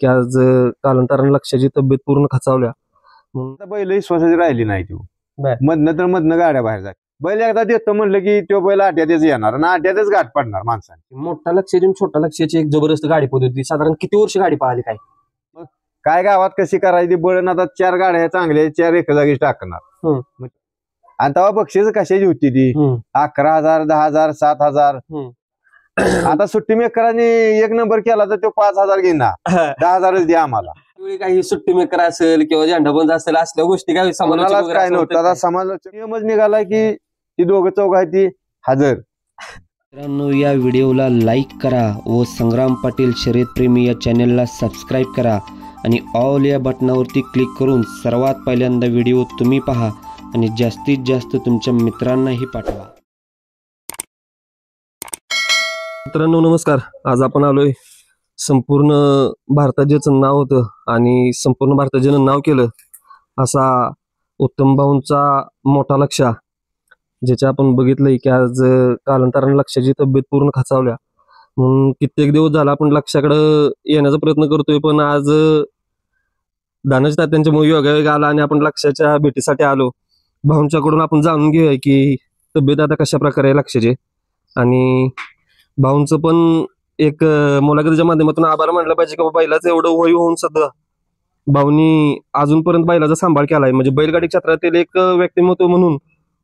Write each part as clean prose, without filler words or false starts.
की आज कालांतराने लक्षाची तब्येत पूर्ण खचावल्या म्हणून आता बैल विश्वासाची राहिली नाही ती. बर. मधनं तर मधनं गाड्या बाहेर जात. बैल एकदा देतो म्हणलं की तो बैल आट्यातच येणार आणि आट्यातच गाठ पडणार माणसाने. मोठा लक्षाची आणि छोटा लक्षाची एक जबरदस्त गाडी पळत होती. साधारण किती वर्ष गाडी पळाली काय? काय गावात कशी करायची बळण आता 4 गाड्या चांगल्या 4 एका जागीच टाकणार. आणि तेव्हा बक्षीस कशाची होती ती 11,000 10,000 7,000. आता सुट्टी मेकरांनी 1 नंबर केला तर तो 5,000 घेणार 10,000च द्या आम्हाला. काही सुट्टी मेकर असेल किंवा झेंडाबंद असेल असल्या गोष्टी काय समाजालाच काय नव्हतं. आता समाजाचा नियमच निघालाय की ती दोघं चौघ आहे ती हजर. मित्रांनो, या व्हिडिओला लाईक करा व संग्राम पाटील शर्यतप्रेमी या चॅनलला सबस्क्राईब करा आणि ऑल या बटनावरती क्लिक करून सर्वात पहिल्यांदा व्हिडिओ तुम्ही पहा आणि जास्तीत जास्त तुमच्या मित्रांनाही पाठवा. मित्रांनो नमस्कार. आज आपण आलोय संपूर्ण भारतात ज्याचं नाव होतं आणि संपूर्ण भारतात ज्यानं नाव केलं असा उत्तम भाऊंचा मोठा लक्षा, ज्याच्या आपण बघितलंय की आज कालांतराने लक्षाची तब्येत पूर्ण खचावल्या म्हणून कित्येक दिवस झाला आपण लक्षाकडे येण्याचा प्रयत्न करतोय. पण आज दानज तात्यांच्यामुळे योगायोग आला आणि आपण लक्षाच्या भेटीसाठी आलो. भाऊंच्याकडून आपण जाणून घेऊया की तब्येत आता कशा प्रकारे आहे लक्षाची. आणि भाऊंचं पण एक मुलाखतीच्या माध्यमातून आभार मानलं पाहिजे की बैलाचं एवढं वय होऊन सुद्धा भाऊनी अजूनपर्यंत बैलाचा सांभाळ केलाय. म्हणजे बैलगाडी क्षेत्रातील एक व्यक्तिमत्व म्हणून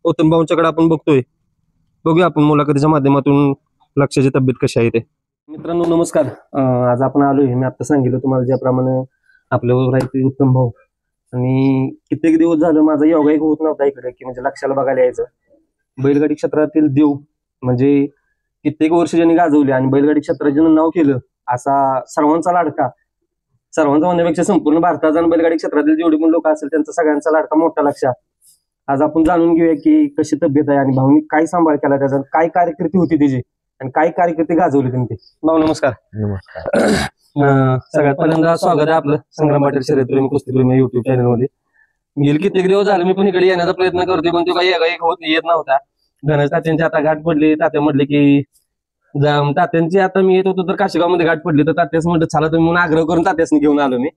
उत्तम भाऊंच्याकडे आपण बघतोय. बघूया आपण मुलाखतीच्या माध्यमातून लक्षाची तब्येत कशी आहे ते. मित्रांनो नमस्कार. आज आपण आलोय, मी आता सांगितलं तुम्हाला ज्याप्रमाणे आपल्याबरोबर आहे ते उत्तम भाऊ. आणि कित्येक दिवस झालं माझा योगायोग होत नव्हता इकडे की म्हणजे लक्षाला बघायला यायचं. बैलगाडी क्षेत्रातील देव म्हणजे कित्येक वर्ष ज्यांनी गाजवले आणि बैलगाडी क्षेत्रात ज्यानं नाव केलं असा सर्वांचा लाडका, सर्वांचा म्हणण्यापेक्षा संपूर्ण भारताचा आणि बैलगाडी क्षेत्रातील जेवढे पण लोक असेल त्यांचा सगळ्यांचा लाडका मोठा लक्षा. आज आपण जाणून घेऊया की कशी तब्येत आहे आणि भाऊनी काय सांभाळ केला त्याचा, काय कार्यकृती होती त्याची आणि काय कार्यकृती गाजवली त्यांनी. भाऊ नमस्कार. नमस्कार. सगळ्यात पहिल्यांदा स्वागत आहे आपलं संग्राम पाटील शर्यतप्रेमी कुस्तीप्रेमी युट्यूब चॅनल मध्ये. गेली कित्येक दिवस झाले मी पण इकडे येण्याचा प्रयत्न करतोय पण तो काही एक होत येत नव्हता. धनज तात्यांची आता गाठ पडली. तात्या म्हटले की तात्यांची आता मी येत होतो तर काशीगावमध्ये गाठ पडली तर तात्याच म्हटलं चला तुम्ही म्हणून आग्रह करून तात्यासनी घेऊन आलो मी.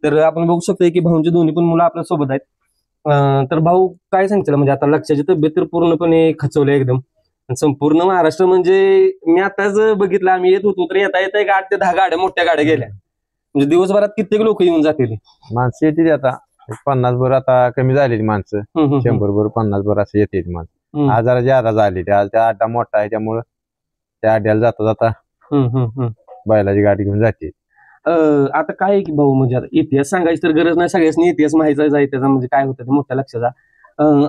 तर आपण बघू शकतो की भाऊंची दोन्ही पण मुलं आपल्या सोबत आहेत. तर भाऊ काय सांगतील म्हणजे आता लक्षाची तब्येत तर पूर्णपणे खचवली एकदम. संपूर्ण महाराष्ट्र म्हणजे मी आताच बघितलं, आम्ही येत होतो तर येता येता 8 ते 10 गाड्या मोठ्या गाड्या गेल्या. म्हणजे दिवसभरात कित्येक लोक येऊन जातील. माणसं येते आता 50 भर आता कमी झालेली माणसं 100 भर 50 भर असं येते माणसं. आजारा ज्यादा झाली आज त्या अड्डा मोठा आहे त्यामुळं त्या अड्ड्याला जाता जाता बैलाची गाडी घेऊन जाते. आता काय आहे की भाऊ म्हणजे आता इतिहास सांगायची तर गरज नाही, सगळ्यांनी इतिहास माहितीच आहे त्याचा म्हणजे काय होतं ते मोठ्या लक्षाचा.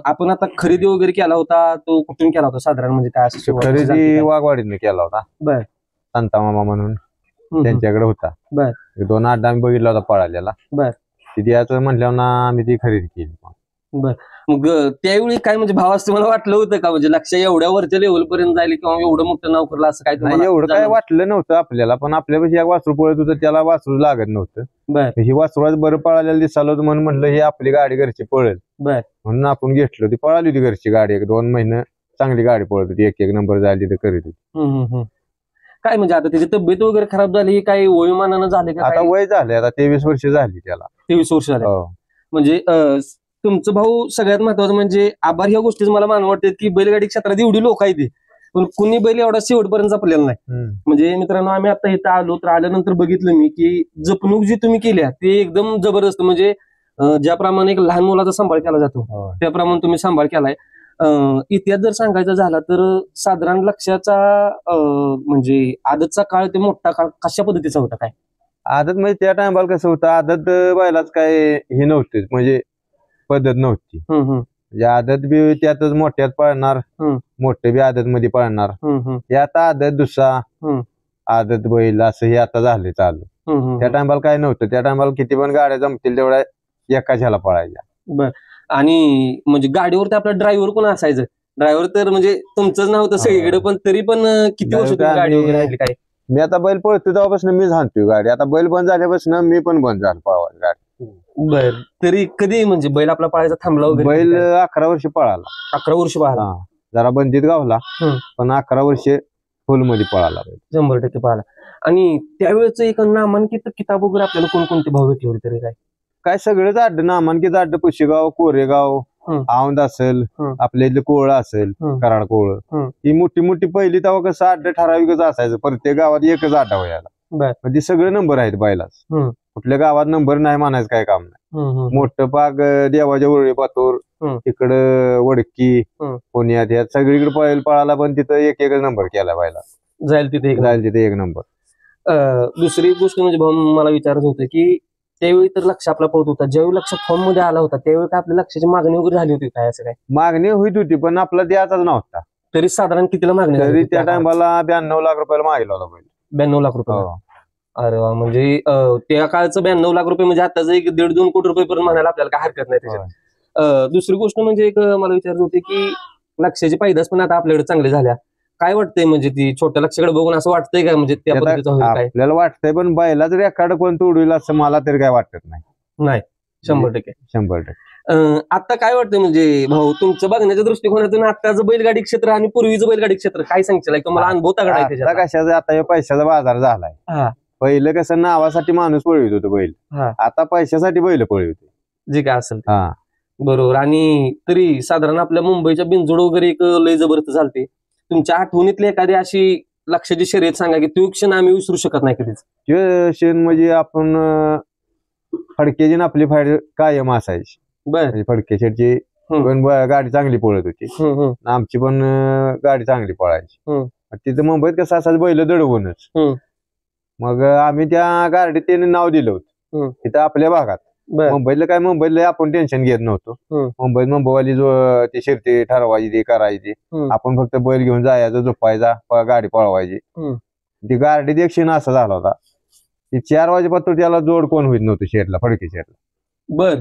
आपण आता खरेदी वगैरे केला होता तो कुठून केला होता साधारण म्हणजे काय असं? खरेदी वाघवाडीने केला होता. बर. संता मामा म्हणून त्यांच्याकडे होता. बर. 2 अड्डा आम्ही बघितला होता पळालेला. बर. ती द्यायचं म्हटल्यावर ना आम्ही ती खरेदी केली. बर. मग त्यावेळी काय म्हणजे भाव असं मला वाटलं होतं का म्हणजे लक्ष एवढ्या वरच्या लेवल पर्यंत जाईल किंवा एवढं मोठं नाव करलं असं काय? एवढं काय वाटलं नव्हतं आपल्याला, पण आपल्यापाशी एक वासरू पळत होतं त्याला वासरू लागत नव्हतं. बर. ही वासरू बरं पळालेलं दिसाल होतं म्हणून म्हटलं ही आपली गाडी घरची पळेल. बर. म्हणून आपण घेतलं. ती पळाली होती घरची गाडी 1-2 महिने चांगली गाडी पळत होती. 1 नंबर झाली तर करीत होती. काय म्हणजे आता त्याची तब्येत वगैरे खराब झाली काही वयोमानानं झाले का? आता वय झाले, आता 23 वर्ष झाली त्याला. 23 वर्ष झाले. म्हणजे तुमचं भाऊ सगळ्यात महत्वाचं म्हणजे आभार ह्या गोष्टीच मला मान वाटते की बैलगाडी क्षेत्रात एवढी लोक आहेत पण कुणी बैल एवढा शेवटपर्यंत जपलेला नाही. म्हणजे मित्रांनो आम्ही आता इथं आलो तर आल्यानंतर बघितलं मी की जपणूक जी तुम्ही केली ते एकदम जबरदस्त. म्हणजे ज्याप्रमाणे एक लहान मुलाचा सांभाळ केला जातो त्याप्रमाणे तुम्ही सांभाळ केलाय. इतिहास जर सांगायचा झाला तर साधारण लक्षाचा म्हणजे आदतचा काळ ते मोठा काळ कशा पद्धतीचा होता काय? आदत म्हणजे त्या टायमाला कसं होतं, आदत बैलाच काय हे नव्हते म्हणजे पद्धत नव्हती. म्हणजे आदत बी त्यातच मोठ्यात पळणार, मोठे बी आदत मध्ये पळणार. हे आता आदत दुसरा आदत बैल असं हे आता झाले चालू. त्या टायमाला काय नव्हतं. त्या टायमाला किती पण गाड्या जमतील तेवढ्या एकाच ह्याला पळायच्या. बर. आणि म्हणजे गाडीवर तर आपला ड्रायव्हर पण असायचं. ड्रायव्हर तर म्हणजे तुमचंच नव्हतं सगळीकडे पण तरी पण किती वर्ष गाडी वगैरे राहिली काय? मी आता बैल पळतो तेव्हापासून मी हाणतोय गाडी. आता बैल बंद झाल्यापासून मी पण बंद झालो पळवायची गाडी. बर. तरी कधी म्हणजे बैल आपला पळायचा थांबला वगैरे? बैल 11 वर्ष पळाला. 11 वर्ष पळाला. जरा बंदीत गावला पण 11 वर्ष फुल मध्ये पळाला पाहिजे. 100% पाहिला. आणि त्यावेळेच एक नामांकित किताब वगैरे आपल्याला कोणकोणते भाव भेटले होते तरी काय? काय सगळेच अड्ड नामांकित अड्ड पुशेगाव, कोरेगाव, औंध असेल, आपल्या इथले कोळ असेल, कराड कोळ, ही मोठी मोठी पहिली तेव्हा कसं अड्ड ठराविकच असायचं. प्रत्येक गावात एकच अड्डा व्हायला. म्हणजे सगळे नंबर आहेत बैलाच. कुठल्या गावात नंबर नाही म्हणायचं काय काम नाही. मोठं पाग देवाच्या वरळी पातूर, इकडं वडकी, पुण्यात ह्या सगळीकडे पहिल पळाला, पण तिथं एक एकच नंबर केला बैला. जाईल तिथे एक नंबर. दुसरी गोष्ट म्हणजे भाऊ मला विचारायचं होतं की त्यावेळी तर लक्ष आपला पोहत होता, ज्यावेळी लक्ष फॉर्म मध्ये आला होता त्यावेळी काय आपल्या लक्षाची मागणी वगैरे झाली होती काय? असं काय मागणी होत होती पण आपला द्यायचाच नव्हता. तरी साधारण कितीला मागणी झाली तरी होती त्या टायमाला 92 लाख रुपयाला मागितला होता बैल. 92 लाख रुपये. अरे वा, म्हणजे त्या काळचं 92 लाख रुपये म्हणजे आताच एक 1.5-2 कोटी रुपये पर्यंत म्हणायला आपल्याला काय हरकत नाही त्याच्यात. दुसरी गोष्ट म्हणजे एक मला विचारायचं होते की लक्षाची पैदास पण आता आपल्याकडे चांगले झाल्या. काय वाटतंय म्हणजे ती छोट्या लक्षाकडे बघून असं वाटतंय का म्हणजे त्या पद्धतीचं होईल काय? आपल्याला वाटतंय पण बैला जर एखादं कोण तोडूल असं मला तरी काय वाटत नाही. 100%. आता काय वाटतंय म्हणजे भाऊ तुमचं बघण्याच्या दृष्टिकोनातून आताचं बैलगाडी क्षेत्र आणि पूर्वीचं बैलगाडी क्षेत्र काय सांगशील? तुम्हाला अनुभव तगडा आहे त्याच्यात? कशाचा आता हे पैशाचा बाजार झालाय. पहिलं कसं नावासाठी माणूस पळवित होतं बैल, आता पैशासाठी बैल पळवित जे काय असेल. बरोबर. आणि तरी साधारण आपल्या मुंबईच्या बिनजोड वगैरे एक लय जबरदस्त झालते. तुमच्या आठवणीतली एखादी अशी लक्षाची शर्यत सांगा की तो क्षण आम्ही विसरू शकत नाही कधीच. ते क्षण म्हणजे आपण फडकेची आपली फाईट कायम असायची. बरं. फडके शेटची पण गाडी चांगली पळत होती, आमची पण गाडी चांगली पळायची. तिथं मुंबईत कसं असायचं बैल दडवूनच. मग आम्ही त्या गाडीत त्याने नाव दिलं होतं तिथं आपल्या भागात. मुंबईला काय, मुंबईला आपण टेन्शन घेत नव्हतो. मुंबईवाली जो ती शिरती ठरवायची ती करायची, आपण फक्त बैल घेऊन जायचं, झोपायचा, गाडी पळवायची. ती गाडीत एक क्षण असा झाला होता की 4 वाजेपासून त्याला जोड कोण होत नव्हतं शेटला, फडके शेटला. बर.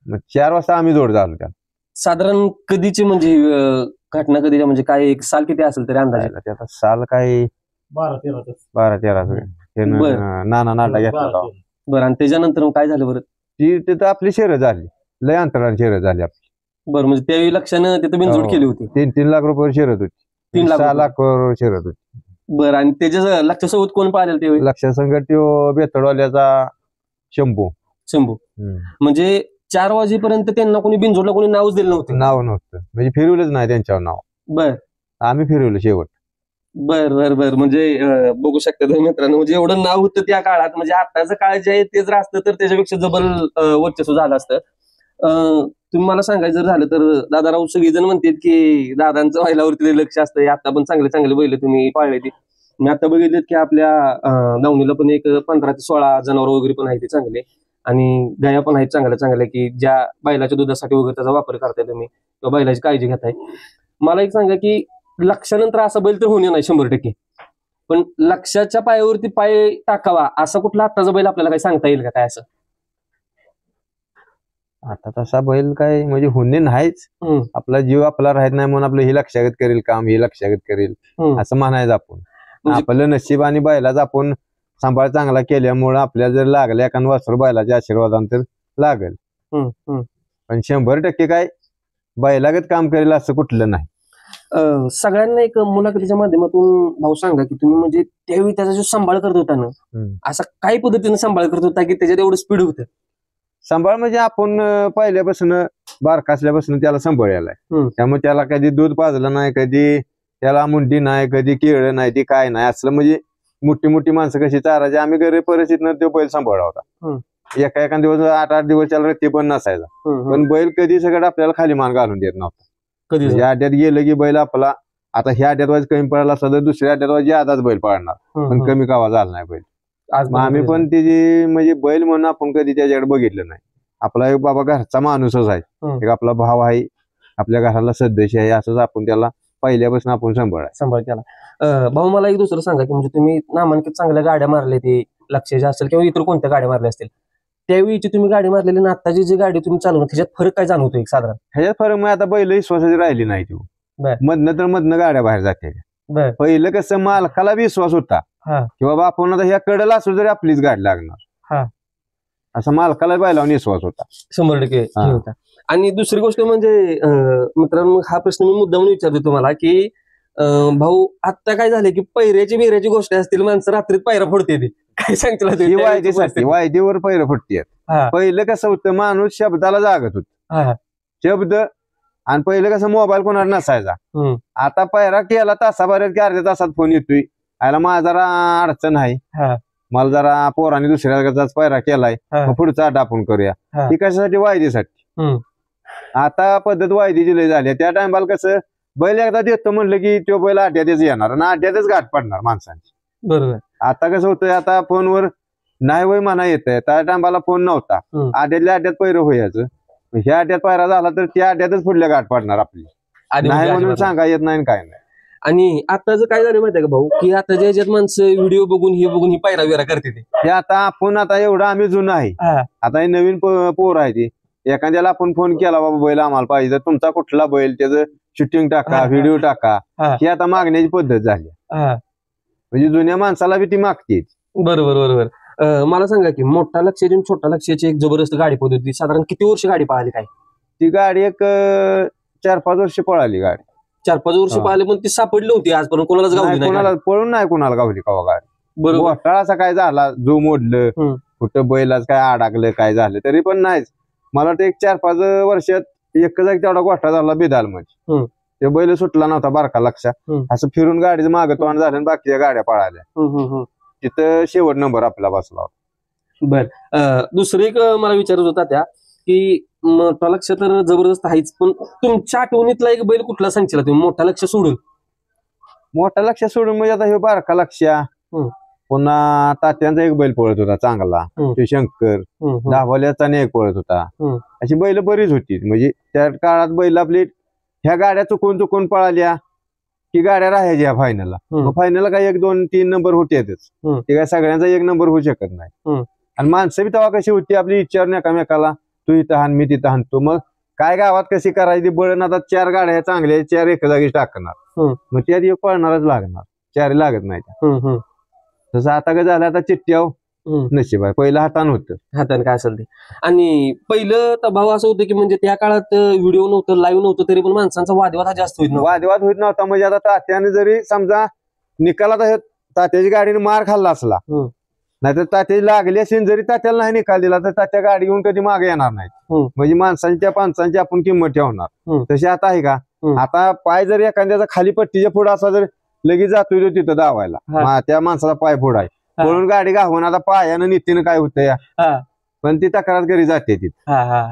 मग 4 वाजता आम्ही जोड झालो त्याला. साधारण कधीची म्हणजे घटना कधीच्या म्हणजे काय एक साल किती असेल तरी अंदाजे? त्याचा साल काय 12-13 नाना नाटा घेतला. बरं. आणि त्याच्यानंतर काय झालं बरं? ती तिथं आपली शर्यत झाली, लय अंतराने शर्यत झाली आपली. बरं. म्हणजे त्यावेळी लक्षानं तिथं बिनजोड केली होती. 3 लाख रुपये शर्यत होती. 6 लाख शर्यत होती. बरं. आणि त्याच्या लक्षासोबत कोण पाहिलं त्यावेळी? लक्ष संकट बेतडवाल्याचा शंभू. म्हणजे 4 वाजेपर्यंत त्यांना कोणी बिनजोडला कोणी नावच दिलं नव्हतं? नाव नव्हतं, म्हणजे फिरवलंच नाही त्यांच्यावर नाव. बर. आम्ही फिरवलं शेवट. बर. म्हणजे बघू शकता तुम्ही मित्रांनो, म्हणजे एवढं नाव होतं त्या काळात. म्हणजे आताचं काळ जे आहे तेच असतं तर त्याच्यापेक्षा जबल वर्चस्व झालं असतं. तुम्ही मला सांगायचं जर झालं तर दादाराव सगळेजण म्हणतात की दादांचं बैलावरती लक्ष असतं. आता पण चांगले चांगले बैल तुम्ही पाळले ते. मी आता बघितलेत की आपल्या दावणीला पण एक 15 ते 16 जनावर वगैरे पण आहेत ते चांगले, आणि गाया पण आहेत चांगल्या चांगल्या की ज्या बैलाच्या दुधासाठी वगैरे त्याचा वापर करताय तुम्ही किंवा बैलाची काळजी घेताय. मला एक सांगा की लक्षानंतर असा बैल तर होणे नाही 100%, पण लक्षाच्या पायावरती पाय टाकावा असा कुठला आत्ताचा बैल आपल्याला काही सांगता येईल का काय असं? आता तसा बैल काय म्हणजे होणे नाहीच. आपला जीव आपला राहत नाही म्हणून आपलं हे लक्षागत करेल काम, हे लक्षागत करेल असं म्हणायचं आपण. आपलं नशीब आणि बैलाच आपण सांभाळ चांगला केल्यामुळे आपल्याला जर लागल्या एखाद वासरू बैलाच्या आशीर्वादानंतर लागेल. पण 100% काय बैलागत काम करेल असं कुठलं नाही. सगळ्यांना एक मुलाखतीच्या माध्यमातून भाऊ सांगा की तुम्ही म्हणजे त्यावेळी त्याचा जो सांभाळ करत होता ना, असा काही पद्धतीने सांभाळ करत होता की त्याच्यात एवढं स्पीड होतं? सांभाळ म्हणजे आपण पहिल्यापासून बारका असल्यापासून त्याला सांभाळायलाय, त्यामुळे त्याला कधी दूध पाजलं नाही, कधी त्याला मुंडी नाही, कधी केळं नाही, ती काय नाही असलं. म्हणजे मोठी मोठी माणसं कशी चारायची, आम्ही गरीब परिस्थितीनं तो बैल सांभाळला होता. एका दिवस 8-8 दिवस त्याला रत्ती पण नसायचा, पण बैल कधी सगळं आपल्याला खाली मान घालून देत नव्हता. कधी अड्ड्यात गेलं की बैल आपला, आता ह्या अड्ड्यात वाज कमी पडला असता तर दुसऱ्या अड्ड्यात वाज आधाच बैल पडणार, पण कमी कावा झाला नाही बैल. आम्ही पण त्याची म्हणजे बैल म्हणून आपण कधी त्याच्याकडे बघितलं नाही. आपला एक बाबा घरचा माणूसच आहे, एक आपला भाव आहे, आपल्या घराला सदस्य आहे, असंच आपण त्याला पहिल्यापासून आपण सांभाळ केला. भाऊ मला एक दुसरं सांगा की म्हणजे तुम्ही नामांकित चांगल्या गाड्या मारल्या, ते लक्षाच्या असेल किंवा इतर कोणत्या गाड्या मारल्या असतील, त्यावेळीची तुम्ही गाडी मारलेली ना आताची जी गाडी तुम्ही चालवून त्याच्यात फरक काय जाणवतो एक साधारण? ह्याच्यात फरक मग आता बैल विश्वासाची राहिली नाही ती, मधनं तर मधनं गाड्या बाहेर जाते. पहिलं कसं मालकाला विश्वास होता की बाबा आपण आता ह्या कडेला असू तरी आपलीच गाडी लागणार, असा मालकाला बैलावर विश्वास होता 100% होता. आणि दुसरी गोष्ट म्हणजे मित्रांनो, हा प्रश्न मी मुद्दामून विचारतो तुम्हाला की भाऊ आता काय झालं की पैऱ्याची बिऱ्याची गोष्ट असतील, माणसं रात्रीत पैरा फोडते ती, काय सांगतील ही वायदेसाठी वायदेवर पैर फुटते. हा. पहिलं कसं होतं, माणूस शब्दाला जागत होत. हा. शब्द आणि पहिलं कसं मोबाईल कोणाला नसायचा. आता पैरा केला तासाभरात की अर्ध्या तासात फोन येतोय, आयला मला जरा अडचण आहे, मला जरा पोराने दुसऱ्या पैरा केलाय, मग पुढचा आठ आपण करूया. ही कशासाठी? वायदेसाठी. आता पद्धत वायदेची लय झाली. त्या टायमाला कसं बैल एकदा देतो म्हणलं की तो बैल आड्यातच येणार आणि आड्यातच गाठ पडणार माणसांची. बरोबर. आता कसं होतंय, आता फोनवर नाही वय म्हणा येतंय. त्या टायमाला फोन नव्हता, आड्यातल्या आड्यात पैर व्हायचं. ह्या आड्यात पैरा झाला तर त्या आड्यातच पुढल्या गाठ पडणार आपली, नाही म्हणून सांगा येत नाही काय नाही. आणि आताच काय झालं माहितीये का भाऊ, की आता ज्या ह्याच्यात माणसं व्हिडिओ बघून ही पैरा बिरा करते ते. हे आता आपण आता एवढं आम्ही जुनं आहे, आता हे नवीन पोर आहे ती. एखाद्याला आपण फोन केला, बाबा बैल आम्हाला पाहिजे, तर तुमचा कुठला बैल, त्याचं शूटिंग टाका, व्हिडिओ टाका, ही आता मागण्याची पद्धत झाली. म्हणजे जुन्या माणसाला बी ती मागते. बरोबर बरोबर. मला सांगा की मोठा लक्षाची आणि छोटा लक्षाची एक जबरदस्त गाडी पद्धती, साधारण किती वर्ष गाडी पाहिली काय? ती गाडी एक 4-5 वर्ष पळाली गाडी. 4-5 वर्ष पाहिले, पण ती सापडली होती आजपर्यंत कोणालाच गावली नाही. कोणाला पळून नाही कोणाला गावली कवा गाडी. बरोबर. घोटाळा असा काय झाला, जो मोडलं, कुठं बैलाच काय अडकलं, काय झालं तरी पण नाहीच. मला वाटतं एक 4-5 वर्षात एकच तेवढा घोटाळा झाला बेदाल मध्ये. ते बैल सुटला नव्हता बारका लक्षा, असं फिरून गाडीचं मागं तोंड झालं आणि बाकीच्या गाड्या पळाल्या. तिथं शेवट नंबर आपला बसला होता. बर. दुसरं एक मला विचारत होता त्या की मोठा लक्ष तर जबरदस्त आहेच, पण तुमच्या आठवणीतला एक बैल कुठला सांगशील तुम्ही, मोठा लक्ष सोडून? मोठा लक्ष सोडून म्हणजे आता हे बारका लक्ष्या, पुन्हा तात्यांचा एक बैल पळत होता चांगला, तो शंकर. दाभोल्याचा एक पळत होता. अशी बैल बरीच होती. म्हणजे त्या काळात बैल आपली ह्या गाड्या चुकून चुकून पळाल्या की गाड्या राहायच्या फायनलला. फायनलला काय 1-2-3 नंबर होतेच, ते काय सगळ्यांचा 1 नंबर होऊ शकत नाही. आणि माणसं बी तेव्हा कशी होती, आपली इच्छा एकामेकाला, तू इथं हाण मी तिथं हाणतो. मग काय गावात कशी करायची बळण, आता 4 गाड्या चांगल्या, 4 एका जागी टाकणार, मग त्यात एक पळणारच लागणार, 4 लागत नाही. तसं आता काय झालं, आता चिठ्ठ्याव नशीब आहे. पहिलं हातान होतं, हाताने काय असेल ते. आणि पहिलं तर भाऊ असं होतं की म्हणजे त्या काळात व्हिडिओ नव्हतं, लाईव्ह नव्हतं, तरी पण माणसांचा वादविवाद हा जास्त होत नव्हता. वादविवाद होत नव्हता. म्हणजे आता तात्याने जरी समजा निकालात तात्याची गाडीने मार खाल्ला असला, नाहीतर तात्याची लागली असेल, जरी तात्याला नाही निकाल दिला तर तात्या गाडी घेऊन कधी मागे येणार नाही. म्हणजे माणसांच्या पाणसांची आपण किंमत ठेवणार. तशी आता आहे का? आता पाय जरी एखाद्याचा खाली पट्टीच्या पुढे असा जर लगेच जातोय तिथं धावायला, त्या माणसाचा पाय पुढे आहे, म्हणून गाडी घावून आता पायानं नीतीनं काय होतं या, पण ती तक्रार घरी जाते तिथं.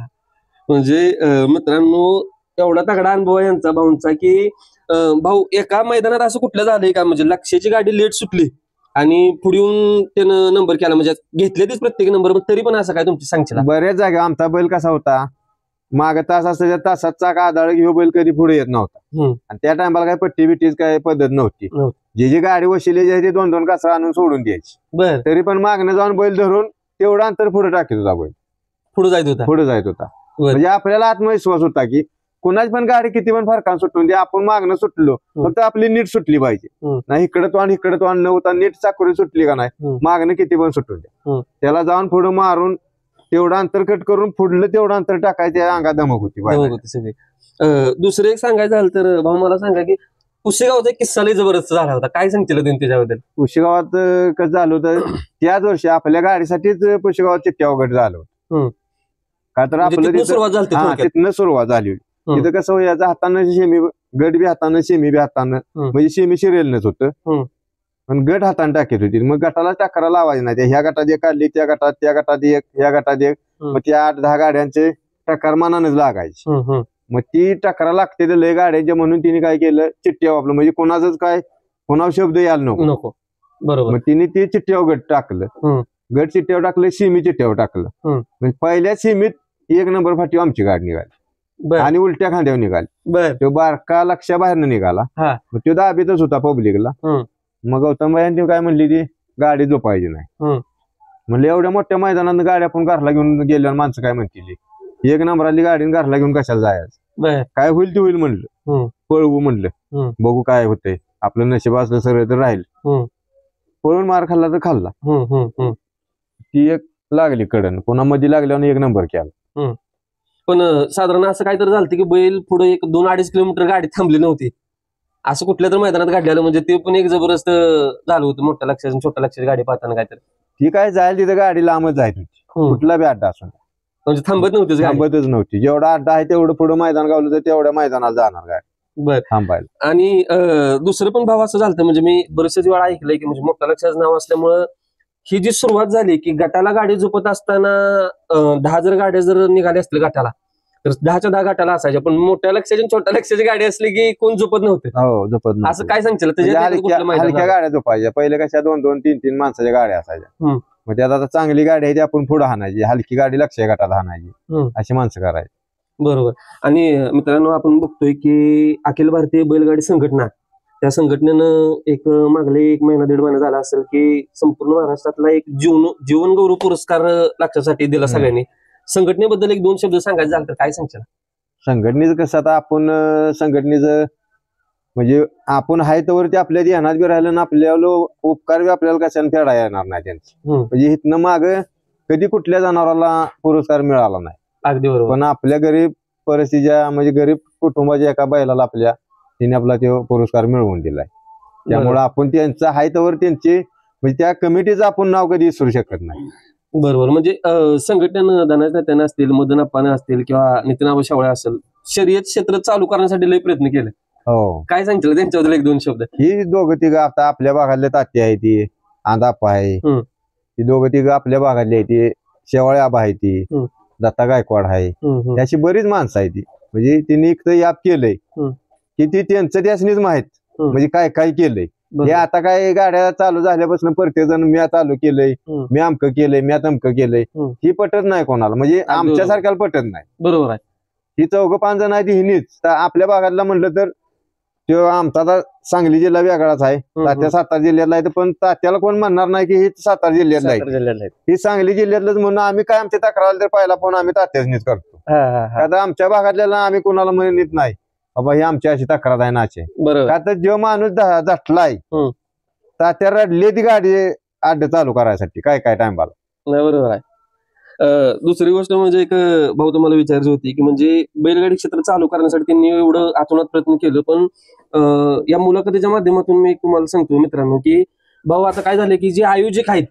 म्हणजे मित्रांनो, एवढा तगडा अनुभव आहे यांचा भाऊंचा की भाऊ एका मैदानात असं कुठलं झालंय का, म्हणजे लक्ष्याची गाडी लेट सुटली आणि पुढून त्यानं नंबर केला, म्हणजे घेतले तेच प्रत्येक नंबर, तरी पण असं काय तुमची सांगशील? बऱ्याच जागा आमचा बैल कसा होता, माग तास असताना तासात चाक आदळ घेऊ बैल कधी पुढे येत नव्हता. आणि त्या टायमाला काय पट्टी बिट्टीच काय पद्धत नव्हती. जी गाडी वशिले जे 2-2 कासरा आणून सोडून द्यायची. तरी पण मागणं जाऊन बैल धरून तेवढं अंतर पुढे टाकीत होता बैल, पुढे जायत होता. म्हणजे आपल्याला आत्मविश्वास होता की कुणाची पण गाडी किती पण फरकान सुटून दे, आपण मागणं सुटलो, फक्त आपली नीट सुटली पाहिजे. नाही इकडे तो न होता नीट चाकोरी सुटली का नाही, मागणं किती पण सुटून द्या, त्याला जाऊन पुढे मारून तेवढं अंतर कट करून पुढलं तेवढं अंतर टाकायचं, अंगात धमक होती. दुसरं एक सांगायचं झालं तर भाऊ मला सांगा की पुशेगावचा किस्सा लय जबरदस्त झाला होता, काय सांगतील तुम्ही त्याच्याबद्दल? पुशेगावात कसं झालं होतं, त्याच वर्षी आपल्या गाडीसाठीच पुशेगावात चिठ्ठ्या वगैरे झालं होतं. का तर आपलं तिथनं सुरुवात झाली. तिथं कसं व्हायचं, हातानं शेमी गट बी हातानं, शेमी बी हातानं, म्हणजे शेमी शिरेलच होतं, पण गट हाताने टाकत होती. मग गटाला टाकरा लावायची नाही, ह्या गटात एक काढली, त्या गटात एक, ह्या गटात एक, मग त्या 8-10 गाड्यांचे टक्कर मनानच लागायची. मग ती टकरा लागते तर लय गाड्यांच्या, म्हणून तिने काय केलं, चिठ्ठ्या वापरलं, म्हणजे कोणाच काय कोणावर शब्द यायला नको. बरोबर. मग तिने ती चिठ्ठ्यावर गट टाकलं, गट चिठ्ठ्यावर टाकलं, सीमी चिठ्ठ्यावर टाकलं. म्हणजे पहिल्या सीमीत 1 नंबर फाटी आमची गाडी निघाली आणि उलट्या खांद्यावर निघाली. तो बारका लक्ष्या बाहेरनं निघाला, मग तो दाबीतच होता पब्लिकला. मग गौतम भाई काय म्हणली, ती गाडी झोपायची नाही. म्हणले एवढ्या मोठ्या मैदानात गाडी आपण घरला घेऊन गेल्यावर माणसं काय म्हणतील, 1 नंबराली गाडी घरला घेऊन कशाला जायचं, काय होईल ते होईल म्हणलं, पळवू म्हणलं, बघू काय होतंय, आपलं नशीब असलं सरळ तर राहील. पळून मार खाल्ला तर खाल्ला. ती एक लागली कडन, पुन्हा मध्ये लागल्यावर 1 नंबर केला. पण साधारण असं काहीतरी झालं की बैल पुढे 1-2-2.5 किलोमीटर गाडी थांबली नव्हती, असं कुठल्या तर मैदानात घडलेलं म्हणजे ते पण एक जबरदस्त झालं होतं, मोठ्या लक्षाची छोट्या लक्षाची गाडी पाहताना काहीतरी. ती काय जाईल तिथं गाडी लांबच जायची होती, कुठला बी अड्डा असून म्हणजे थांबत नव्हतीच गाडी. थांबतच नव्हती. जेवढा अड्डा आहे तेवढं पुढे मैदान गावलं तर तेवढ्या मैदानाला जाणार गाडी बर. थांबायला. आणि दुसरं पण भाव असं झालं म्हणजे मी बरेचसेच वेळा ऐकलंय की म्हणजे मोठ्या लक्षाचं नाव असल्यामुळं ही जी सुरुवात झाली की गटाला गाडी झोपत असताना 10 जर गाड्या जर निघाल्या असतील गटाला तर 10च्या 10 गटाला असायच्या, पण मोठ्या लक्षाची छोट्या लक्षाची गाडी असली की कोण झोपत नव्हते. हो झोपत नव्हतं. असं काय सांगशील म्हणजे हलक्या गाड्या झोपायच्या. पहिले कशा 2-2, 3-3 माणसाच्या गाड्या असायच्या. मग त्यात आता चांगली गाडी आहे ती आपण पुढे हाणायची, हलकी गाडी लक्ष गटाला हाणायची, अशी माणसं करायची. बरोबर. आणि मित्रांनो आपण बघतोय की अखिल भारतीय बैलगाडी संघटना, त्या संघटनेनं एक मागले 1 महिना 1.5 महिना झाला असेल की संपूर्ण महाराष्ट्रातला एक जीवन गौरव पुरस्कार लक्षासाठी दिला सगळ्यांनी. संघटनेबद्दल 1-2 शब्द सांगायचे झालं तर काय सांगशील? संघटनेचं कसं आता आपण संघटनेचं म्हणजे आपण आहे तोवरती आपल्या ध्यानात बी राहिलं ना, आपल्याला उपकार बी आपल्याला कशाने फेडा येणार नाही त्यांचे. म्हणजे इथनं माग कधी कुठल्या जनावराला पुरस्कार मिळाला नाही. अगदी बरोबर. पण आपल्या गरीब परिस्थितीच्या म्हणजे गरीब कुटुंबाच्या एका बैलाला आपल्या तिने आपला तो पुरस्कार मिळवून दिलाय. त्यामुळे आपण त्यांचं आहे तोवर त्यांचे म्हणजे त्या कमिटीचं आपण नाव कधी विसरू शकत नाही. बरोबर. म्हणजे संघटनेनं धनाज नेत्यानं असतील, मदन अप्पानं असतील किंवा नितीन आबा शेवाळे असेल, शर्यत क्षेत्र चालू करण्यासाठी लय प्रयत्न केले. हो. काय सांगितलं त्यांच्याबद्दल 1-2 शब्द? ही दोघं तिघं आता आपल्या भागातले तात्ती आहे, ती आंदाप्पा आहे, ती दोघं तिघं आपल्या भागातली आहे, ती शेवाळे आबा आहे, ती दत्ता गायकवाड आहे, अशी बरीच माणसं आहे ती. म्हणजे तिने एक तर याप केलंय की ती त्यांचं त्यासनीच माहित म्हणजे काय काय केलंय. हे आता काय गाड्या चालू झाल्यापासून प्रत्येक जण मी चालू केलंय, मी अमकं केलंय, मी तमकं केलंय, ही पटत नाही कोणाला. म्हणजे आमच्या सारख्याला पटत नाही. बरोबर आहे. ही 4-5 जण आहे ती हिनीच. तर आपल्या भागातला म्हटलं तर तो आमचा आता सांगली जिल्हा वेगळाच आहे, तात्या सातारा जिल्ह्यातला आहे, पण तात्याला कोण म्हणणार नाही की ही सातारा जिल्ह्यातला आहे, ही सांगली जिल्ह्यातलंच. म्हणून आम्ही काय आमची तक्रार आली तर पहिला फोन आम्ही तात्याच करतो. आता आमच्या भागातल्याला आम्ही कोणाला म्हणत नाही बाबा ही आमची अशी तक्रार आहे नाचे. का तर जो माणूस झटलाय तात्या रडले ती गाडी अड्डे चालू करायसाठी काय काय टाइमला. बरोबर आहे. दुसरी गोष्ट म्हणजे एक भाऊ तुम्हाला विचारायची होती की म्हणजे बैलगाडी क्षेत्र चालू करण्यासाठी त्यांनी एवढं आतोनात प्रयत्न केलं, पण या मुलाखतीच्या माध्यमातून मी तुम्हाला सांगतो मित्रांनो की भाऊ आता काय झालं की जे आयोजक आहेत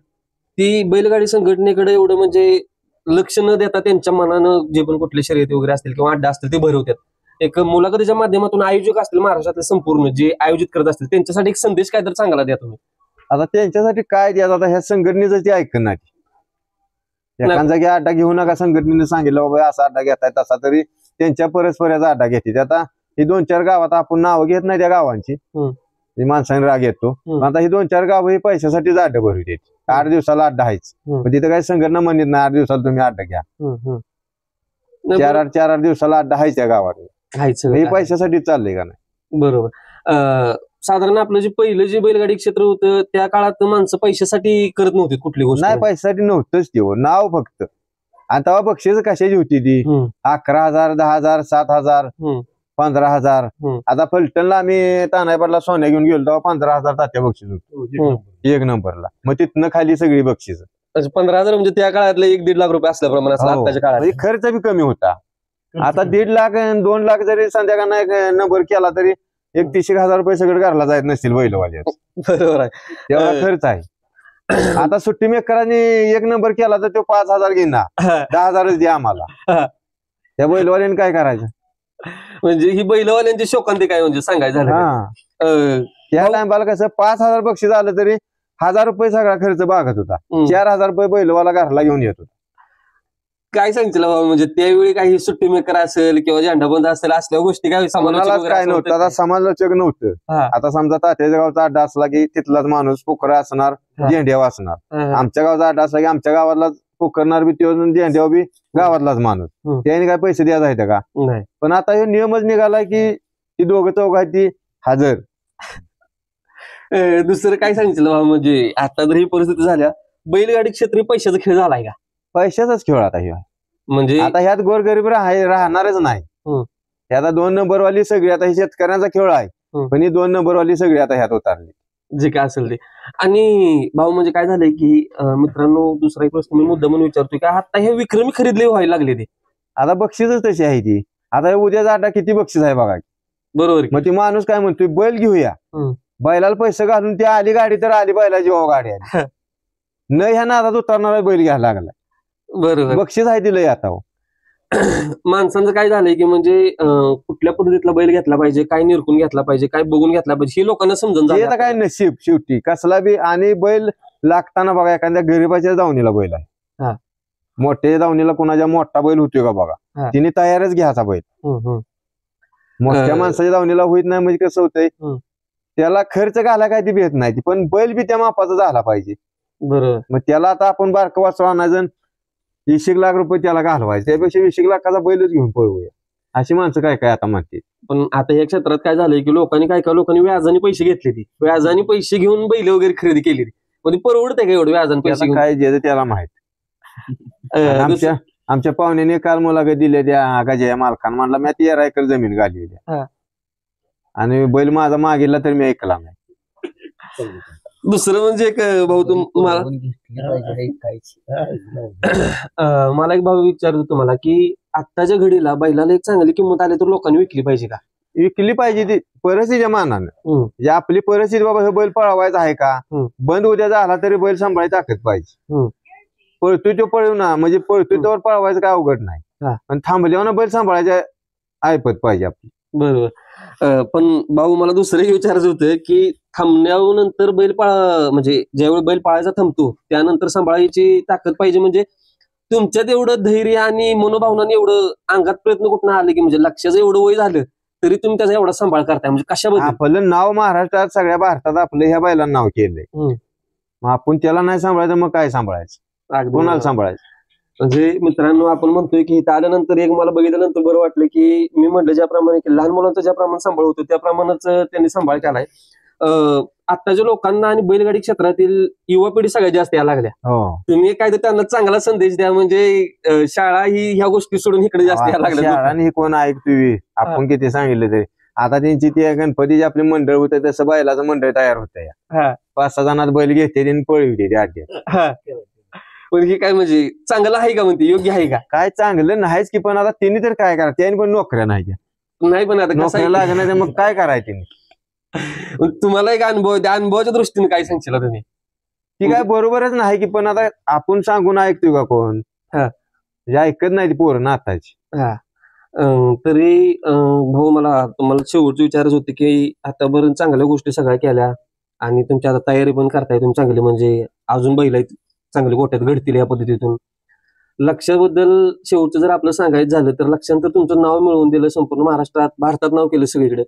ती बैलगाडी संघटनेकडे एवढं म्हणजे लक्ष न देता त्यांच्या मनानं जे पण कुठले शर्यती वगैरे असतील किंवा अड्डा असतील ते भरवतात. एक मुलाखतीच्या माध्यमातून आयोजक असतील महाराष्ट्रातले संपूर्ण जे आयोजित करत असतील त्यांच्यासाठी एक संदेश काय तर चांगला द्या तुम्ही. आता त्यांच्यासाठी काय द्या, आता ह्या संघटनेचं ते ऐकणार. एखाद्या जागी अड्डा घेऊ नका, संघटनेने सांगितलं बाबा असा अड्डा घेताय तसा, तरी त्यांच्या परस्पराचा अड्डा घेते. आता ही 2-4 गावात आपण नावं घेत नाही त्या गावांची, माणसाने राग येतो. आता ही 2-4 गावं ही पैशासाठी अड्डा भरू देत. 8 दिवसाला अड्डा आहेच, तिथे काही संघटना म्हणत नाही 8 दिवसाला तुम्ही अड्डा घ्या. 4-8 दिवसाला अड्डा आहेच त्या गावात. हे पैशासाठी चाललंय का नाही. बरोबर. साधारण आपलं जे पहिलं जे बैलगाडी क्षेत्र होतं त्या काळात माणसं पैशासाठी करत नव्हती कुठली गोष्ट. नाही पैशासाठी नव्हतंच ते नाव फक्त. आता बक्षीस कशाची होती ती 11,000, 10,000, 7,000, 15,000. आता फलटणला आम्ही तानायपाडला सोन्या घेऊन गेलो तेव्हा 15,000 तात्या बक्षीस होतं 1 नंबरला. मग तिथनं खाली सगळी बक्षीस. 15,000 म्हणजे त्या काळातले 1-1.5 लाख रुपये असल्याप्रमाणे आताच्या काळात खर्च बी कमी होता. आता 1.5 लाख 2 लाख जरी संध्याकाळ नंबर केला तरी 31,000 रुपये सगळं घरला जायत नसतील बैलवाले. बरोबर आहे. तेवढा खर्च आहे. आता सुट्टी मेकरांनी 1 नंबर केला तर तो 5,000 घेणार, 10,000च द्या आम्हाला. त्या बैलवाल्याने काय करायचं. म्हणजे ही बैलवाल्यांची शोकांती काय म्हणजे सांगायचं झालं. त्या टायमाला कसं 5,000 बक्षीस आलं तरी 1,000 रुपये सगळा खर्च भागत होता. 4,000 रुपये बैलवाला घरला घेऊन येत होता. काय सांगतील बाबा म्हणजे त्यावेळी काही सुट्टी मेकर असेल किंवा झेंडाबंद असेल असल्या गोष्टी काय समाजाला काय नव्हतं. आता समालोचक नव्हतं. आता समजा तात्याच्या गावचा अड्डा असला की तिथलाच माणूस पोखरा असणार, झेंड्यावर असणार. आमच्या गावचा अड्डा असला की आमच्या गावातला पोखरणार बी तो झेंड्यावर बी गावातलाच माणूस. त्याने काय पैसे द्यायला आहेत का. पण आता हे नियमच निघाला की ती 2-4 आहेत ती हजर. दुसरं काय सांगितलं बाबा म्हणजे आता जर ही परिस्थिती झाल्या बैलगाडी क्षेत्र पैशाचा खेळ झालाय का. पैशाचाच खेळ आता हे. म्हणजे आता ह्यात गोरगरीब राहणारच नाही. आता 2 नंबरवाली सगळी आता ही शेतकऱ्यांचा खेळ आहे, पण ही 2 नंबरवाली सगळी आता ह्यात उतरली जे काय असेल ते. आणि भाऊ म्हणजे काय झालंय की मित्रांनो दुसरा एक प्रश्न मी मुद्दा म्हणून विचारतोय की आता हे विक्रमी खरेदी व्हायला लागले ते. आता बक्षीसच तशी आहे ती. आता उद्याचा अड्डा किती बक्षीस आहे बघा. बरोबर की. मग ती माणूस काय म्हणतोय बैल घेऊया, बैलाला पैसे घालून ती आली गाडी तर आली, बैलाची गाडी आली न ह्या नादात उतरणारा बैल घ्यायला लागला. बरोबर. बक्षीस आहे दिलंय आता हो. माणसांचं काय झालंय की म्हणजे कुठल्या पद्धतीतला बैल घेतला पाहिजे, काय निरखून घेतला पाहिजे, काय बघून घेतला पाहिजे, हे लोकांना समजून हे झालं. तर काय नशीब शेवटी कसला बी. आणि बैल लागताना बघा एखाद्या गरीबाच्या दावणीला बैल आहे, हा. मोठ्या दावणीला कोणाच्या मोठा बैल होतोय का बघा, हा. तिने तयारच घ्यायचा बैल. मोठ्या माणसाच्या दावणीला होत नाही म्हणजे कसं होतंय, त्याला खर्च घाला काय ती भेट नाही, पण बैल बी त्या मापाचा झाला पाहिजे. बरोबर. मग त्याला आता आपण बारकं वासरू आणायचं 20 लाख रुपये त्याला घालवायचे, त्यापेक्षा 20 लाखाचा बैलच घेऊन पळवूया, अशी माणसं काय काय आता म्हणते. पण आता या क्षेत्रात काय झालंय की लोकांनी काय लोकांनी व्याजाने पैसे घेतले, ती व्याजाने पैसे घेऊन बैल वगैरे खरेदी केली, म्हणजे परवडते का एवढं व्याजाने पैसे घेऊन? काय जे त्याला माहित. आमच्या पाहुण्याने काल मुलाखत दिली त्या गजया मालकान, म्हणला मी 13 एकर जमीन घालली आणि बैल माझा मागितला तर मी ऐकला नाही. दुसरं म्हणजे एक भाऊ तुम्हाला मला एक भाऊ विचारतो तुम्हाला की आत्ताच्या घडीला बैलाला एक चांगली किंमत आली तर लोकांनी विकली पाहिजे का? विकली पाहिजे ती परिस्थितीच्या मानानं. म्हणजे आपली परिस्थिती बाबा हे बैल पळवायचा आहे का, बंद उद्या झाला तरी बैल सांभाळायची ताकद पाहिजे. पळतोय तो पळू ना, म्हणजे पळतोय त्यावर पळवायचं काय अवघड नाही, पण थांबल्यावर बैल सांभाळायच्या ऐपत पाहिजे आपली. बरोबर. पण भाऊ मला दुसरं हे विचारायचं होतं की थांबण्यानंतर बैल म्हणजे ज्यावेळी बैल पाळायचा थांबतो त्यानंतर सांभाळायची ताकद पाहिजे, म्हणजे तुमच्यात एवढं धैर्य आणि मनोभावनाने एवढं अंगात प्रयत्न कुठं आले की म्हणजे लक्षाचं एवढं वय झालं तरी तुम्ही त्याचा एवढा सांभाळ करताय, म्हणजे कशाबद्दल? आपलं नाव महाराष्ट्रात सगळ्या भारतात आपलं ह्या बैलांना नाव केलंय, मग आपण त्याला नाही सांभाळायचं मग काय सांभाळायचं, कोणाला सांभाळायचं? म्हणजे मित्रांनो आपण म्हणतोय की इथं आल्यानंतर एक मला बघितल्यानंतर बरं वाटलं की मी म्हटलं ज्याप्रमाणे की लहान मुलांचं ज्याप्रमाणे सांभाळ होतो त्याप्रमाणेच त्यांनी सांभाळ केलाय. आत्ताच्या लोकांना आणि बैलगाडी क्षेत्रातील युवा पिढी सगळ्यात जास्त यायला लागल्या. तुम्ही काय तर त्यांना चांगला संदेश द्या, म्हणजे शाळा ही ह्या गोष्टी सोडून इकडे जास्त यायला लागल्या. शाळांनी कोण ऐकतोय, आपण किती सांगितलं तरी. आता त्यांची ती गणपतीची आपली मंडळ होते तसं बैलाचं मंडळ तयार होतंय. 5-6 जणात बैल घेते आणि पळवते ते आड्यात. पण हे काय म्हणजे चांगलं आहे का, म्हणते योग्य आहे का? काय चांगलं नाहीच की, पण आता त्यांनी तर काय करा, त्यांनी पण नोकऱ्या नाही, पण आता नोकऱ्या लागणार मग काय करायचं? तुम्हाला एक अनुभव, त्या अनुभवाच्या दृष्टीने काय सांगशील तुम्ही? ती काय बरोबरच नाही की, पण आता आपण सांगून ऐकतोय का कोण? ऐकत नाही ती पोरं आताची. तरी भाऊ मला तुम्हाला शेवटचं विचारायचं होतं की आतापर्यंत चांगल्या गोष्टी सगळ्या केल्या आणि तुमची आता तयारी पण करताय तुम्ही चांगली, म्हणजे अजून बैल आहेत चांगले गोट्यात घडतील या पद्धतीतून. लक्षाबद्दल शेवटचं जर आपलं सांगायचं झालं तर लक्षांतर तुमचं नाव मिळवून दिलं, संपूर्ण महाराष्ट्रात भारतात नाव केलं सगळीकडे.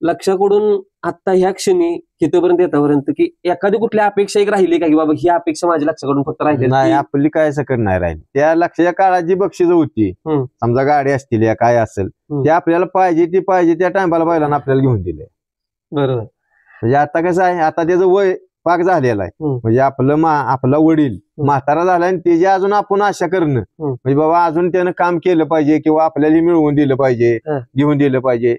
लक्षाकडून आता ह्या क्षणी तिथपर्यंत येतापर्यंत की एखादी कुठली अपेक्षा एक राहिली का की बाबा ही अपेक्षा माझ्या लक्षाकडून फक्त राहिली नाही? आपली काय सकट नाही राहिली. त्या लक्षाच्या काळात जी बक्षीस होती, समजा गाडी असतील या काय असेल, ते आपल्याला पाहिजे त्या टायमाला बैलांना आपल्याला घेऊन दिले. बरोबर. म्हणजे आता कसं आहे, आता त्याचं वय पाक झालेला आहे, म्हणजे आपला वडील म्हातारा झाला आणि त्याची अजून आपण आशा करणं म्हणजे बाबा अजून त्यानं काम केलं पाहिजे किंवा आपल्याला मिळवून दिलं पाहिजे, घेऊन दिलं पाहिजे,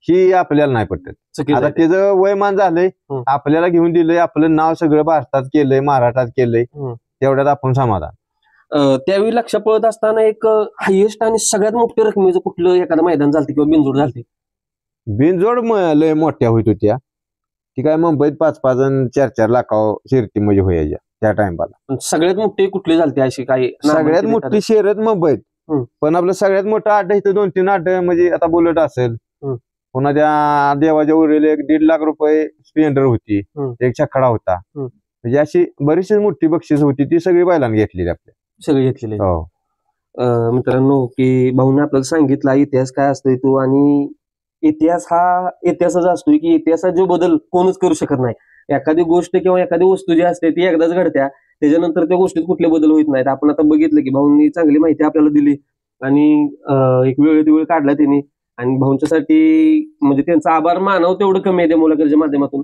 ही आपल्याला नाही पटत. आता त्याचं वयमान झालंय, आपल्याला घेऊन दिलंय, आपलं नाव सगळं भारतात केलंय, महाराष्ट्रात केलंय, तेवढ्यात आपण समाधान. त्यावेळी लक्ष पळत असताना एक हायेस्ट आणि सगळ्यात मोठ्या रकमेचं कुठलं एखादं मैदान झालं किंवा बिनजोड झाली? बिनजोड लय मोठ्या होत होत्या, ती काय मुंबईत 5-5 आणि 4-4 लाखावर शर्ती म्हणजे व्हायच्या त्या टाइमला. सगळ्यात मोठी कुठली झाली अशी काही? सगळ्यात मोठी शर्यत मुंबईत, पण आपलं सगळ्यात मोठं अड्डा इथं 2-3 अड्डा, म्हणजे आता बुलेट असेल, पुन्हा त्या देवाच्या उरलेले 1.5 लाख रुपये स्प्लेंडर होती, एक छकडा होता, म्हणजे अशी बरीचशी मोठी बक्षीस होती, ती सगळी बैलांनी घेतलेली आपल्या. सगळी घेतलेली. मित्रांनो की भाऊने आपल्याला सांगितला इतिहास काय असतोय तो, आणि इतिहास हा इतिहासाचा असतोय की इतिहासात जो बदल कोणच करू शकत नाही. एखादी गोष्ट किंवा एखादी वस्तू जी असते ती एकदाच घडत्या, त्याच्यानंतर त्या गोष्टीत कुठले बदल होत नाहीत. आपण आता बघितलं की भाऊंनी चांगली माहिती आपल्याला दिली आणि एक वेळ काढला त्यांनी, आणि भाऊंच्यासाठी म्हणजे त्यांचा आभार मानावं तेवढं कमी आहे त्या मुलाखतीच्या माध्यमातून.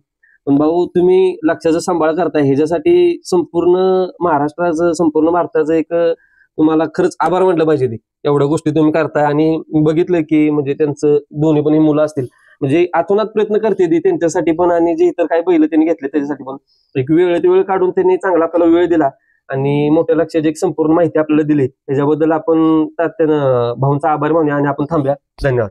पण भाऊ तुम्ही लक्षाचा सांभाळ करताय, ह्याच्यासाठी संपूर्ण महाराष्ट्राचं, संपूर्ण भारताचं एक तुम्हाला खरंच आभार म्हटलं पाहिजे. ते एवढ्या गोष्टी तुम्ही करताय आणि बघितलं की म्हणजे त्यांचं दोन्ही पण ही मुलं असतील म्हणजे आतोनात प्रयत्न करते ती त्यांच्यासाठी पण, आणि जे इतर काही बैल त्यांनी घेतले त्याच्यासाठी पण एक वेळ काढून त्यांनी चांगला आपल्याला वेळ दिला आणि मोठ्या लक्षाची एक संपूर्ण माहिती आपल्याला दिली. त्याच्याबद्दल आपण भाऊंचा आभार मानूया आणि आपण थांबूया. धन्यवाद.